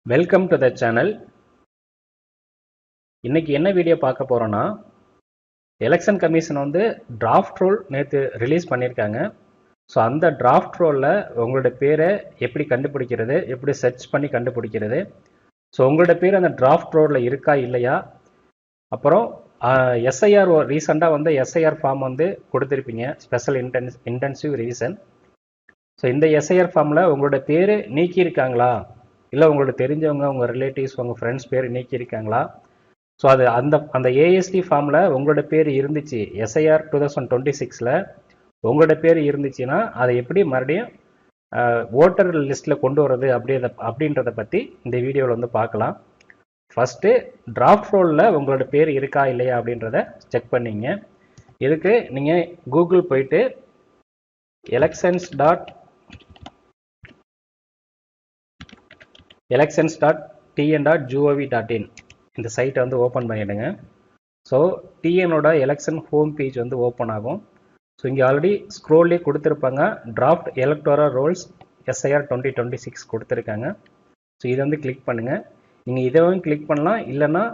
Welcome to the channel. இன்னைக்கு என்ன video பார்க்க போறோம்னா, எலெக்ஷன் கமிஷன் வந்து டிராஃப்ட் ரோல் நேற்று ரிலீஸ் பண்ணியிருக்காங்க. ஸோ அந்த டிராஃப்ட் ரோலில் உங்களோட பேரை எப்படி கண்டுபிடிக்கிறது, எப்படி சர்ச் பண்ணி கண்டுபிடிக்கிறது, ஸோ உங்களோட பேர் அந்த டிராஃப்ட் ரோலில் இருக்கா இல்லையா, அப்புறம் எஸ்ஐஆர் ரீசெண்டாக வந்து எஸ்ஐஆர் ஃபார்ம் வந்து கொடுத்துருப்பீங்க, ஸ்பெஷல் இன்டென்சிவ் ரிவிஷன். ஸோ இந்த எஸ்ஐஆர் ஃபார்மில் உங்களோட பேர் நீக்கியிருக்காங்களா, இல்லை உங்களுக்கு தெரிஞ்சவங்க, உங்கள் ரிலேட்டிவ்ஸ், உங்கள் ஃப்ரெண்ட்ஸ் பேர் நீக்கியிருக்காங்களா. ஸோ அது அந்த ஏஎஸ்டி ஃபார்மில் உங்களோட பேர் இருந்துச்சு, எஸ்ஐஆர் 2026 உங்களோட பேர் இருந்துச்சுன்னா அதை எப்படி மறுபடியும் ஓட்டர் லிஸ்ட்டில் கொண்டு வர்றது அப்படின்றத பற்றி இந்த வீடியோவில் வந்து பார்க்கலாம். ஃபஸ்ட்டு டிராஃப்ட் ரோலில் உங்களோட பேர் இருக்கா இல்லையா அப்படின்றத செக் பண்ணிங்க. இதுக்கு நீங்கள் கூகுள் போயிட்டு elections.tn.gov.in இந்த சைட்டை வந்து ஓப்பன் பண்ணிவிடுங்க. ஸோ டிஎனோட எலெக்ஷன் ஹோம் பேஜ் வந்து ஓப்பன் ஆகும். ஸோ இங்கே ஆல்ரெடி ஸ்க்ரோல்லே கொடுத்துருப்பாங்க, டிராஃப்ட் எலக்டோரல் ரோல்ஸ் எஸ்ஐஆர் 2026 கொடுத்துருக்காங்க. ஸோ இதை வந்து கிளிக் பண்ணுங்கள். நீங்கள் இதை வந்து கிளிக் பண்ணலாம், இல்லைன்னா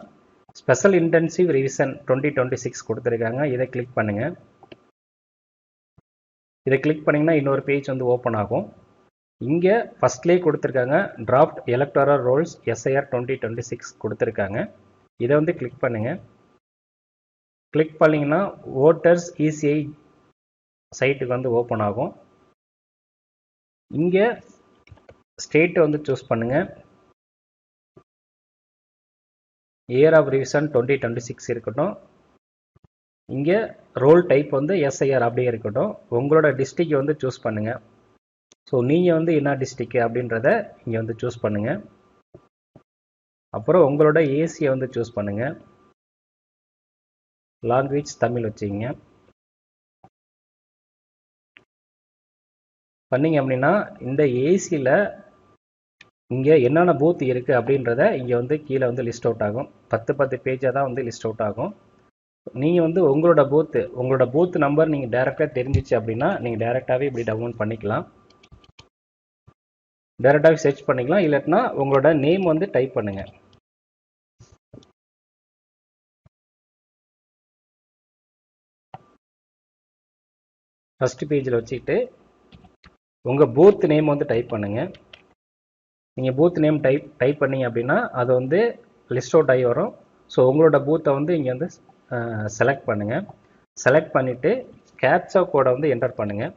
ஸ்பெஷல் இன்டென்சிவ் ரிவிஷன் 2026 கொடுத்துருக்காங்க, இதை கிளிக் பண்ணுங்கள். இதை கிளிக் பண்ணிங்கன்னா இன்னொரு பேஜ் வந்து ஓப்பன் ஆகும். இங்கே ஃபஸ்ட்லேயே கொடுத்துருக்காங்க டிராஃப்ட் எலக்டோரல் ரோல்ஸ் எஸ்ஐஆர் 2026 கொடுத்துருக்காங்க. இதை வந்து கிளிக் பண்ணுங்கள். கிளிக் பண்ணிங்கன்னா ஓட்டர்ஸ் இசிஐ சைட்டுக்கு வந்து ஓப்பன் ஆகும். இங்கே ஸ்டேட்டை வந்து சூஸ் பண்ணுங்கள். இயர் ஆஃப் ரிவிஷன் 2026 இருக்கட்டும். இங்கே ரோல் டைப் வந்து எஸ்ஐஆர் அப்படியே இருக்கட்டும். உங்களோட டிஸ்ட்ரிக்ட் வந்து சூஸ் பண்ணுங்கள். ஸோ நீங்கள் வந்து என்ன டிஸ்ட்ரிக்ட் அப்படின்றத இங்கே வந்து சூஸ் பண்ணுங்கள். அப்புறம் உங்களோட ஏசியை வந்து சூஸ் பண்ணுங்கள். லாங்குவேஜ் தமிழ் வச்சுக்கிங்க. பண்ணிங்க அப்படின்னா இந்த ஏசியில் இங்கே என்னென்ன பூத் இருக்குது அப்படின்றத இங்கே வந்து கீழே வந்து லிஸ்ட் அவுட் ஆகும். 10 பேஜாக தான் வந்து லிஸ்ட் அவுட் ஆகும். நீங்கள் வந்து உங்களோட பூத் நம்பர் நீங்கள் டைரெக்டாக தெரிஞ்சிச்சு அப்படின்னா நீங்கள் டைரெக்டாகவே இப்படி டவுன்லோட் பண்ணிக்கலாம், டைரெக்டாகவே சர்ச் பண்ணிக்கலாம். இல்லைன்னா உங்களோட நேம் வந்து டைப் பண்ணுங்கள். ஃபஸ்ட் பேஜில் வச்சுக்கிட்டு உங்கள் பூத் நேம் வந்து டைப் பண்ணுங்கள். நீங்கள் பூத் நேம் டைப் பண்ணிங்க அப்படின்னா அது வந்து லிஸ்ட் அவுட் ஆகி வரும். ஸோ உங்களோட பூத்தை வந்து இங்கே வந்து செலக்ட் பண்ணுங்கள். செலக்ட் பண்ணிவிட்டு கேப்சா கோடை வந்து என்டர் பண்ணுங்கள்.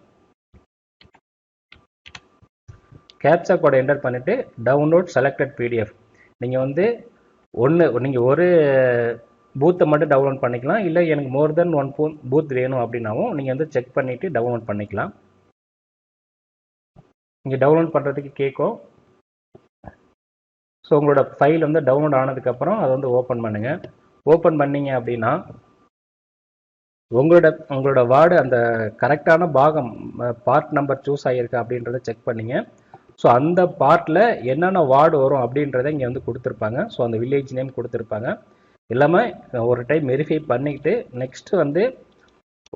கேப்சா கோடை என்டர் பண்ணிவிட்டு டவுன்லோட் செலக்டட் பிடிஎஃப். நீங்கள் வந்து நீங்கள் ஒரு பூத்தை மட்டும் டவுன்லோட் பண்ணிக்கலாம், இல்லை எனக்கு மோர் தென் 1 பூத் வேணும் அப்படின்னாவும் நீங்கள் வந்து செக் பண்ணிவிட்டு டவுன்லோட் பண்ணிக்கலாம். நீங்கள் டவுன்லோட் பண்ணுறதுக்கு கேட்கும். ஸோ உங்களோட ஃபைல் வந்து டவுன்லோட் ஆனதுக்கப்புறம் அதை வந்து ஓப்பன் பண்ணுங்கள். ஓப்பன் பண்ணிங்க அப்படின்னா உங்களோட வார்டு அந்த கரெக்டான பாகம் பார்ட் நம்பர் சூஸ் ஆகியிருக்கா அப்படின்றத செக் பண்ணிங்க. ஸோ அந்த பார்ட்டில் என்னென்ன வார்டு வரும் அப்படின்றத இங்கே வந்து கொடுத்துருப்பாங்க. ஸோ அந்த வில்லேஜ் நேம் கொடுத்துருப்பாங்க. எல்லாமே ஒரு டைம் வெரிஃபை பண்ணிக்கிட்டு நெக்ஸ்ட்டு வந்து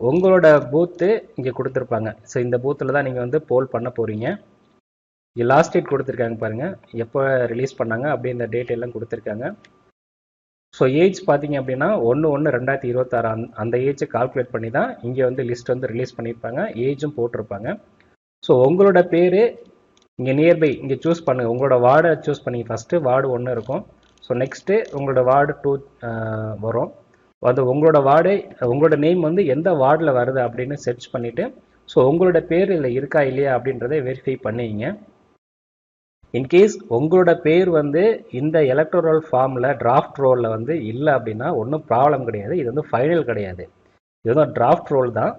உங்களோட பூத்து இங்கே கொடுத்துருப்பாங்க. ஸோ இந்த பூத்தில் தான் நீங்கள் வந்து போல் பண்ண போகிறீங்க. இங்கே லாஸ்ட் டேட் கொடுத்துருக்காங்க பாருங்கள், எப்போ ரிலீஸ் பண்ணாங்க அப்படி இந்த டேட் எல்லாம் கொடுத்துருக்காங்க. ஸோ ஏஜ் பார்த்தீங்க அப்படின்னா 1/1/2026 அந்த ஏஜை கால்குலேட் பண்ணி தான் இங்கே வந்து லிஸ்ட் வந்து ரிலீஸ் பண்ணியிருப்பாங்க, ஏஜும் போட்டிருப்பாங்க. ஸோ உங்களோட பேர் இங்கே நியர்பை இங்கே சூஸ் பண்ணுங்கள். உங்களோட வார்டை சூஸ் பண்ணி ஃபஸ்ட்டு வார்டு 1 இருக்கும். ஸோ நெக்ஸ்ட்டு உங்களோட வார்டு 2 வரும். அது உங்களோட நேம் வந்து எந்த வார்டில் வருது அப்படின்னு சர்ச் பண்ணிவிட்டு ஸோ உங்களோட பேர் இதில் இருக்கா இல்லையா அப்படின்றத வெரிஃபை பண்ணிங்க. இன்கேஸ் உங்களோட பேர் வந்து இந்த எலக்டோரல் ஃபார்மில் டிராஃப்ட் ரோலில் வந்து இல்லை அப்படின்னா ஒன்றும் ப்ராப்ளம் கிடையாது. இது வந்து ஃபைனல் கிடையாது, இது வந்து டிராஃப்ட் ரோல் தான்.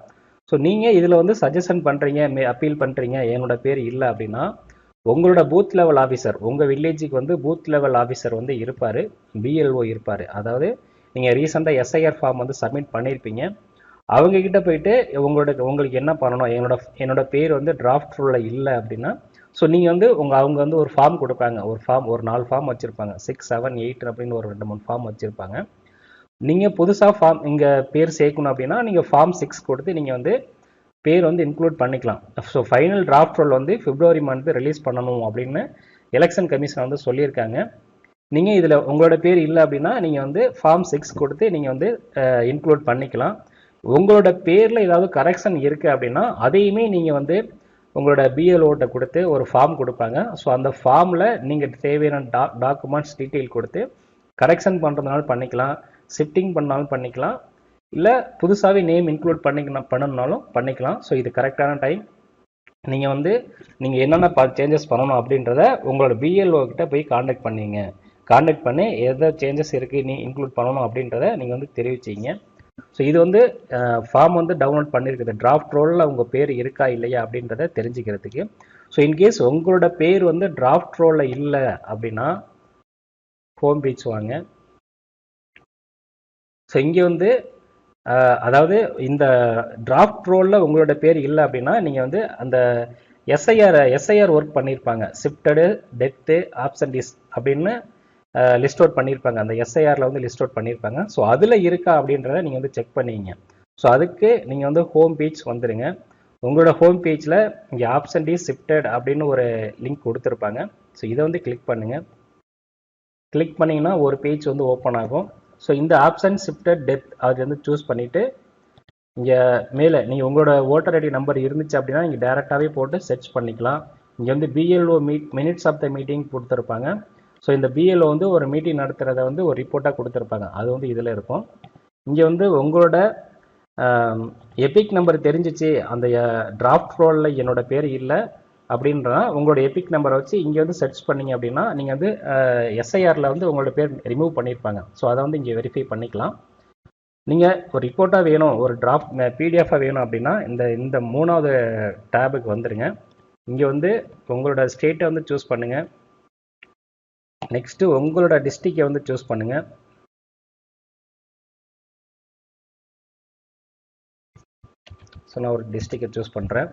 ஸோ நீங்கள் இதில் வந்து சஜஷன் பண்ணுறீங்க, அப்பீல் பண்ணுறீங்க, என்னோட பேர் இல்லை அப்படின்னா உங்களோட பூத் லெவல் ஆஃபீஸர், உங்கள் வில்லேஜுக்கு வந்து பூத் லெவல் ஆஃபீஸர் வந்து இருப்பார், பிஎல்ஓ இருப்பார். அதாவது நீங்கள் ரீசெண்டாக எஸ்ஐஆர் ஃபார்ம் வந்து சப்மிட் பண்ணியிருப்பீங்க, அவங்கக்கிட்ட போயிட்டு உங்களுக்கு என்ன பண்ணணும், என்னோட பேர் வந்து டிராஃப்ட் ரோலில் இல்லை அப்படின்னா ஸோ நீங்கள் வந்து அவங்க வந்து ஒரு ஃபார்ம் கொடுப்பாங்க. ஒரு 4 ஃபார்ம் வச்சுருப்பாங்க, 6, 7, 8 அப்படின்னு ஒரு 2, 3 ஃபார்ம் வச்சுருப்பாங்க. நீங்கள் புதுசாக ஃபார்ம் இங்கே பேர் சேர்க்கணும் அப்படின்னா நீங்கள் ஃபார்ம் 6 கொடுத்து நீங்கள் வந்து பேர் வந்து இன்க்ளூட் பண்ணிக்கலாம். ஸோ ஃபைனல் டிராஃப்ட் ரோல் வந்து February மந்த் ரிலீஸ் பண்ணணும் அப்படின்னு எலெக்ஷன் கமிஷன் வந்து சொல்லியிருக்காங்க. நீங்கள் இதில் உங்களோட பேர் இல்லை அப்படின்னா நீங்கள் வந்து ஃபார்ம் 6 கொடுத்து நீங்கள் வந்து இன்க்ளூட் பண்ணிக்கலாம். உங்களோட பேரில் ஏதாவது கரெக்ஷன் இருக்குது அப்படின்னா அதையுமே நீங்கள் வந்து உங்களோட பிஎல்ஓட்ட கொடுத்து ஒரு ஃபார்ம் கொடுப்பாங்க. ஸோ அந்த ஃபார்மில் நீங்கள் தேவையான டாக்குமெண்ட்ஸ் டீட்டெயில் கொடுத்து கரெக்ஷன் பண்ணுறதுனாலும் பண்ணிக்கலாம், ஷிஃப்டிங் பண்ணாலும் பண்ணிக்கலாம், இல்லை புதுசாகவே நேம் இன்க்ளூட் பண்ணணும்னாலும் பண்ணிக்கலாம். ஸோ இது கரெக்டான டைம். நீங்கள் வந்து நீங்கள் என்னென்ன சேஞ்சஸ் பண்ணணும் அப்படின்றத உங்களோட பிஎல்ஓ கிட்ட போய் காண்டாக்ட் பண்ணி எதை சேஞ்சஸ் இருக்குது நீ இன்க்ளூட் பண்ணணும் அப்படின்றத நீங்கள் வந்து தெரிவிச்சிங்க. ஸோ இது வந்து ஃபார்ம் வந்து டவுன்லோட் பண்ணியிருக்குது, டிராஃப்ட் ரோலில் உங்கள் பேர் இருக்கா இல்லையா அப்படின்றத தெரிஞ்சுக்கிறதுக்கு. ஸோ இன்கேஸ் உங்களோட பேர் வந்து டிராஃப்ட் ரோலில் இல்லை அப்படின்னா ஹோம் பேஜ் வாங்க. ஸோ இங்கே வந்து அதாவது இந்த டிராஃப்ட் ரோலில் உங்களோட பேர் இல்லை அப்படின்னா நீங்கள் வந்து அந்த எஸ்ஐஆர் ஒர்க் பண்ணியிருப்பாங்க, ஷிஃப்டடு, டெத்து, ஆப்சன்டிஸ் அப்படின்னு லிஸ்ட் அவுட் பண்ணியிருப்பாங்க. அந்த எஸ்ஐஆரில் வந்து லிஸ்ட் அவுட் பண்ணியிருப்பாங்க. ஸோ அதில் இருக்கா அப்படின்றத நீங்கள் வந்து செக் பண்ணிங்க. ஸோ அதுக்கு நீங்கள் வந்து ஹோம் பேஜ் வந்துடுங்க. உங்களோட ஹோம் பேஜில் இங்கே ஆப்சன்டிஸ் ஷிஃப்டட் அப்படின்னு ஒரு லிங்க் கொடுத்துருப்பாங்க. ஸோ இதை வந்து கிளிக் பண்ணுங்கள். கிளிக் பண்ணிங்கன்னா ஒரு பேஜ் வந்து ஓப்பன் ஆகும். ஸோ இந்த ஆப்ஷன் ஷிஃப்டட் டெத் அது வந்து சூஸ் பண்ணிவிட்டு இங்கே மேலே நீங்கள் உங்களோட ஓட்டர் ஐடி நம்பர் இருந்துச்சு அப்படின்னா நீங்கள் டேரெக்டாகவே போட்டு சர்ச் பண்ணிக்கலாம். இங்கே வந்து BLO minutes of the meeting கொடுத்துருப்பாங்க. ஸோ இந்த பிஎல்ஓ வந்து ஒரு மீட்டிங் நடத்துகிறத வந்து ஒரு ரிப்போர்ட்டாக கொடுத்துருப்பாங்க, அது வந்து இதில் இருக்கும். இங்கே வந்து உங்களோட எபிக் நம்பர் தெரிஞ்சிச்சு, அந்த டிராஃப்ட் ரோலில் என்னோட பேர் இல்லை அப்படின்றா உங்களோட எபிக் நம்பரை வச்சு இங்கே வந்து சர்ச் பண்ணிங்க அப்படின்னா நீங்கள் வந்து எஸ்ஐஆரில் வந்து உங்களோட பேர் ரிமூவ் பண்ணியிருப்பாங்க. ஸோ அதை வந்து இங்கே வெரிஃபை பண்ணிக்கலாம். நீங்கள் ஒரு ரிப்போர்ட்டாக வேணும், ஒரு டிராஃப்ட் பிடிஎஃபாக வேணும் அப்படின்னா இந்த 3வது டேபுக்கு வந்துடுங்க. இங்கே வந்து உங்களோட ஸ்டேட்டை வந்து சூஸ் பண்ணுங்கள். நெக்ஸ்ட்டு உங்களோட டிஸ்ட்ரிக்டை வந்து சூஸ் பண்ணுங்கள். ஸோ நான் ஒரு டிஸ்ட்ரிக்டை சூஸ் பண்ணுறேன்.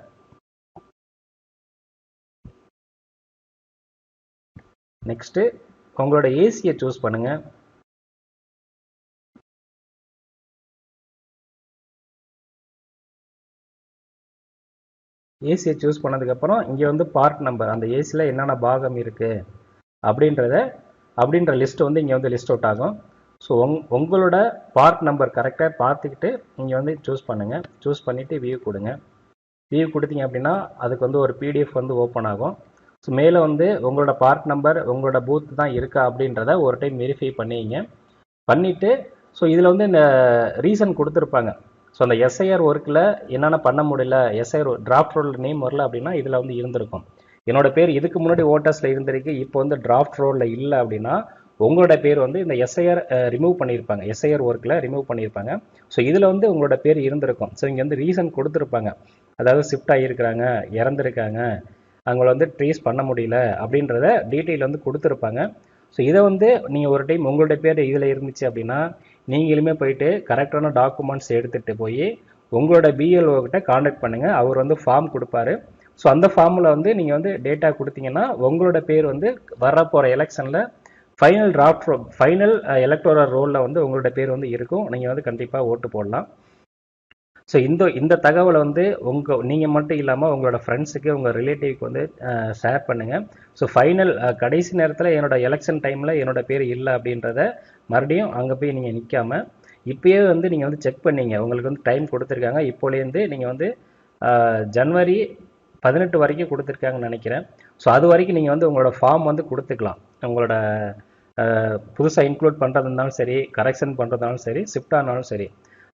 நெக்ஸ்ட்டு உங்களோட ஏசியை சூஸ் பண்ணுங்கள். ஏசியை சூஸ் பண்ணதுக்கப்புறம் இங்கே வந்து பார்ட் நம்பர், அந்த ஏசியில் என்னென்ன பாகம் இருக்குது அப்படின்ற லிஸ்ட் வந்து இங்கே வந்து லிஸ்ட் அவுட் ஆகும். ஸோ உங்களோட பார்ட் நம்பர் கரெக்டாக பார்த்துக்கிட்டு நீங்கள் வந்து சூஸ் பண்ணுங்கள். சூஸ் பண்ணிவிட்டு வியூ கொடுங்க. வியூ கொடுத்தீங்க அப்படின்னா அதுக்கு வந்து ஒரு பிடிஎஃப் வந்து ஓப்பன் ஆகும். ஸோ மேலே வந்து உங்களோட பார்ட் நம்பர் உங்களோட பூத் தான் இருக்கா அப்படின்றத ஒரு டைம் வெரிஃபை பண்ணிவிட்டு ஸோ இதில் வந்து இந்த ரீசன் கொடுத்துருப்பாங்க. ஸோ அந்த எஸ்ஐஆர் ஒர்க்கில் என்னென்ன பண்ண முடியல, எஸ்ஐஆர் டிராஃப்ட் ரோல் நேம் வரல அப்படின்னா இதில் வந்து இருந்திருக்கும். என்னோட பேர் இதுக்கு முன்னாடி ஓட்டர்ஸில் இருந்திருக்கு, இப்போ வந்து டிராஃப்ட் ரோலில் இல்லை அப்படின்னா உங்களோட பேர் வந்து இந்த எஸ்ஐஆர் ரிமூவ் பண்ணியிருப்பாங்க, எஸ்ஐஆர் ஒர்க்கில் ரிமூவ் பண்ணியிருப்பாங்க. ஸோ இதில் வந்து உங்களோட பேர் இருந்திருக்கும். ஸோ இங்கே வந்து ரீசன் கொடுத்துருப்பாங்க, அதாவது ஷிஃப்ட் ஆகியிருக்கிறாங்க, இறந்துருக்காங்க, அவங்கள வந்து ட்ரேஸ் பண்ண முடியல அப்படின்றத டீட்டெயில் வந்து கொடுத்துருப்பாங்க. ஸோ இதை வந்து நீங்கள் ஒரு டைம் உங்களோட பேர் இதில் இருந்துச்சு அப்படின்னா நீங்களுமே போயிட்டு கரெக்டான டாக்குமெண்ட்ஸ் எடுத்துகிட்டு போய் உங்களோட பிஎல்ஓ கிட்ட காண்டாக்ட் பண்ணுங்கள். அவர் வந்து ஃபார்ம் கொடுப்பாரு. ஸோ அந்த ஃபார்மில் வந்து நீங்கள் வந்து டேட்டா கொடுத்தீங்கன்னா உங்களோட பேர் வந்து வரப்போகிற எலெக்ஷனில் ஃபைனல் எலக்டோரல் ரோலில் வந்து உங்களோட பேர் வந்து இருக்கும். நீங்கள் வந்து கண்டிப்பாக ஓட்டு போடலாம். ஸோ இந்த தகவலை வந்து நீங்கள் மட்டும் இல்லாமல் உங்களோட ஃப்ரெண்ட்ஸுக்கு, உங்கள் ரிலேட்டிவ்க்கு வந்து ஷேர் பண்ணுங்கள். ஸோ ஃபைனல் கடைசி நேரத்தில் என்னோட எலெக்ஷன் டைமில் என்னோட பேர் இல்லை அப்படின்றத மறுபடியும் அங்கே போய் நீங்கள் நிற்காமல் இப்போயே வந்து நீங்கள் வந்து செக் பண்ணிங்க. உங்களுக்கு வந்து டைம் கொடுத்துருக்காங்க. இப்போலேருந்து நீங்கள் வந்து ஜனவரி 18 வரைக்கும் கொடுத்துருக்காங்கன்னு நினைக்கிறேன். ஸோ அது வரைக்கும் நீங்கள் வந்து உங்களோட ஃபார்ம் வந்து கொடுத்துக்கலாம். உங்களோட புதுசாக இன்க்ளூட் பண்ணுறதுனாலும் சரி, கரெக்ஷன் பண்ணுறதுனாலும் சரி, ஷிஃப்ட் ஆனாலும் சரி.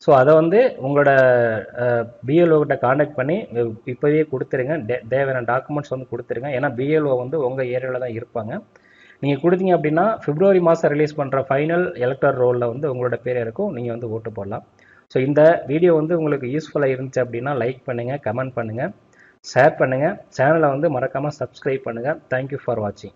ஸோ அதை வந்து உங்களோட பிஎல்ஓ கிட்ட காண்டாக்ட் பண்ணி இப்போவே கொடுத்துருங்க. தேவையான டாக்குமெண்ட்ஸ் வந்து கொடுத்துருங்க. ஏன்னா பிஎல்ஓ வந்து உங்கள் ஏரியாவில் தான் இருப்பாங்க. நீங்கள் கொடுத்தீங்க அப்படின்னா பிப்ரவரி மாதம் ரிலீஸ் பண்ணுற ஃபைனல் எலக்டர் ரோலில் வந்து உங்களோட பேர் இருக்கும், நீங்கள் வந்து ஓட்டு போடலாம். ஸோ இந்த வீடியோ வந்து உங்களுக்கு யூஸ்ஃபுல்லாக இருந்துச்சு அப்படின்னா லைக் பண்ணுங்கள், கமெண்ட் பண்ணுங்கள், ஷேர் பண்ணுங்கள். சேனலை வந்து மறக்காமல் சப்ஸ்கிரைப் பண்ணுங்கள். தேங்க்யூ ஃபார் வாட்சிங்.